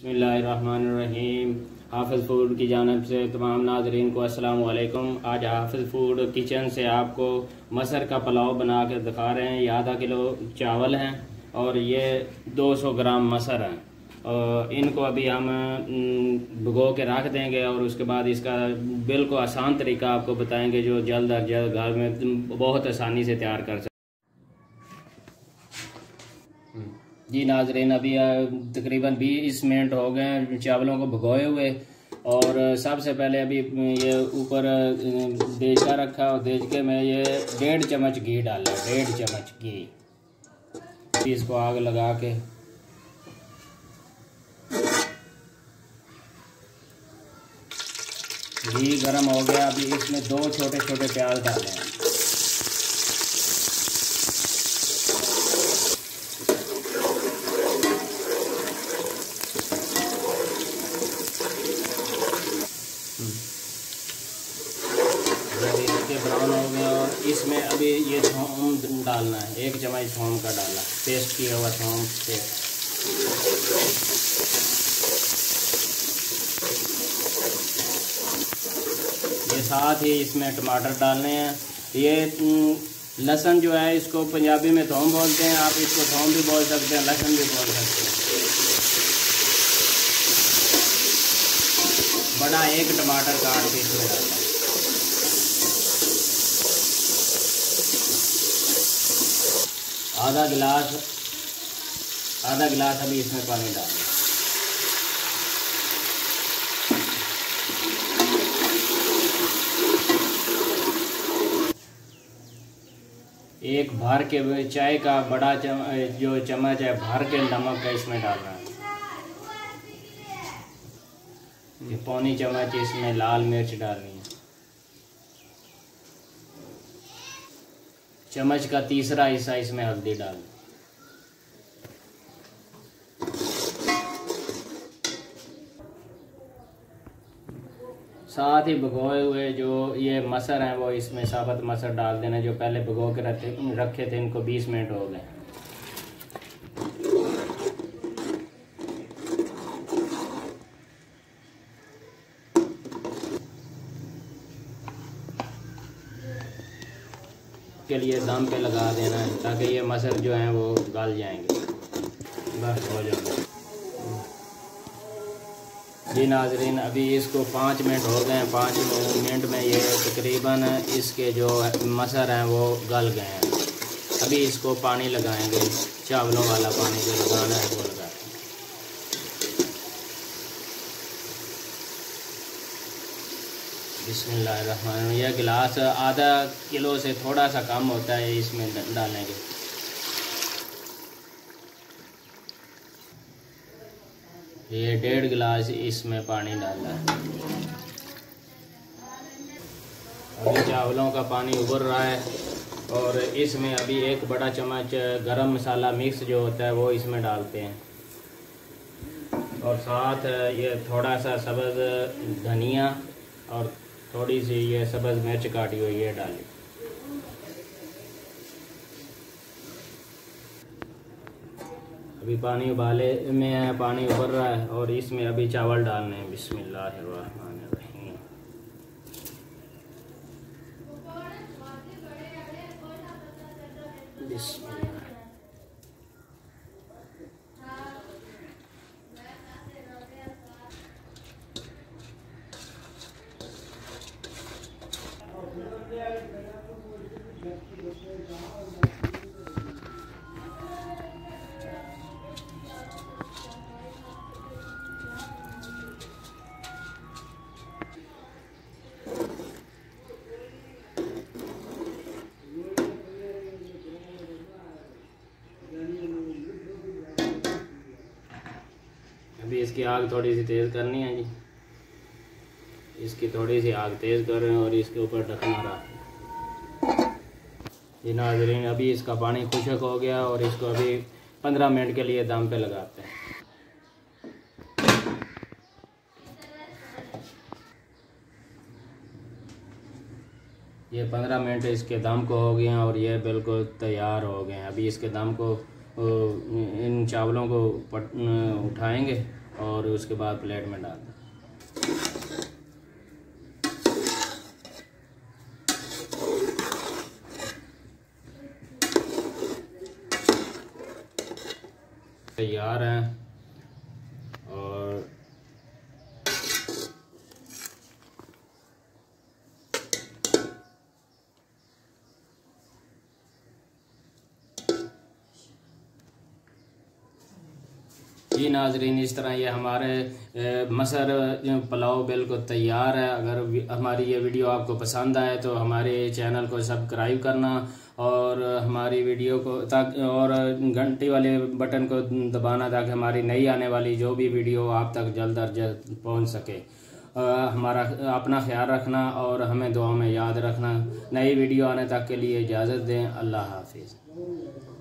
बिस्मिल्लाहिर्रहमानिर्रहीम। हाफिज़ फूड की जानिब से तमाम नाज़रीन को अस्सलाम वालेकुम। आज हाफिज़ फूड किचन से आपको मसर का पुलाव बना कर दिखा रहे हैं। ये आधा किलो चावल हैं और ये 200 ग्राम मसर हैं। और इनको अभी हम भिगो के रख देंगे और उसके बाद इसका बिल्कुल आसान तरीका आपको बताएंगे जो जल्द अज जल्द घर में बहुत आसानी से तैयार कर सकते। जी नाजरीन, अभी तकरीबन 20 मिनट हो गए चावलों को भिगोए हुए। और सबसे पहले अभी ये ऊपर देचका रखा और देचके में ये 1.5 चम्मच घी डाला, 1.5 चम्मच घी। इसको आग लगा के घी गर्म हो गया। अभी इसमें 2 छोटे छोटे प्याज डाले हैं। इसके ब्राउन हो गए और इसमें अभी ये थोम डालना है, 1 चम्मच थोम का डाला, पेस्ट किया हुआ थोम पेस्ट। ये साथ ही इसमें टमाटर डालने हैं। ये लहसुन जो है इसको पंजाबी में थोम बोलते हैं, आप इसको थोम भी बोल सकते हैं, लहसुन भी बोल सकते हैं। बड़ा 1 टमाटर काट के इसमें डालना है। आधा गिलास अभी इसमें पानी डालना। एक भर के चाय का बड़ा जो चम्मच है भर के नमक का इसमें डालना है। ये पौनी चम्मच इसमें लाल मिर्च डालनी है। चम्मच का तीसरा हिस्सा इसमें हल्दी डालनी। साथ ही भिगोए हुए जो ये मसर हैं वो इसमें साबुत मसर डाल देना, जो पहले भिगो के रखे थे। इनको 20 मिनट हो गए। के लिए दम पे लगा देना है ताकि ये मसर जो हैं वो गल जाएंगे, बस हो जाएंगे। जी नाजरीन, अभी इसको 5 मिनट हो गए हैं। 5 मिनट में ये तकरीबन इसके जो मसर हैं वो गल गए हैं। अभी इसको पानी लगाएंगे, चावलों वाला पानी जो लगाना है वो लगाएंगे। बिस्मिल्लाहिर्रहमानिर्रहीम। यह गिलास आधा किलो से थोड़ा सा कम होता है, इसमें डालेंगे। ये 1.5 गिलास इसमें पानी डालना है। अभी चावलों का पानी उबल रहा है और इसमें अभी 1 बड़ा चम्मच गरम मसाला मिक्स जो होता है वो इसमें डालते हैं। और साथ ये थोड़ा सा सब्ज़ धनिया और थोड़ी सी ये सब्ज़ मिर्च काटी हुई ये डाली। अभी पानी उबाले में है, पानी उबल रहा है और इसमें अभी चावल डालने हैं। बिस्मिल्लाहिर्रहमानिर्रहीम। बिस्मिल्लाह। अभी इसकी आग थोड़ी सी तेज़ करनी है जी। इसकी थोड़ी सी आग तेज़ कर रहे हैं और इसके ऊपर ढकना रहा। जी नाज़रीन, अभी इसका पानी खुश्क हो गया और इसको अभी 15 मिनट के लिए दम पे लगाते हैं। ये 15 मिनट इसके दम को हो गए हैं और ये बिल्कुल तैयार हो गए हैं। अभी इसके दम को इन चावलों को उठाएंगे और उसके बाद प्लेट में डाल दें। तैयार हैं। और जी नाजरीन, इस तरह ये हमारे मसर पुलाव बिल्कुल तैयार है। अगर हमारी ये वीडियो आपको पसंद आए तो हमारे चैनल को सब्सक्राइब करना और हमारी वीडियो को और घंटी वाले बटन को दबाना ताकि हमारी नई आने वाली जो भी वीडियो आप तक जल्द अज जल्द पहुँच सके। हमारा अपना ख्याल रखना और हमें दुआ में याद रखना। नई वीडियो आने तक के लिए इजाज़त दें। अल्लाह हाफिज़।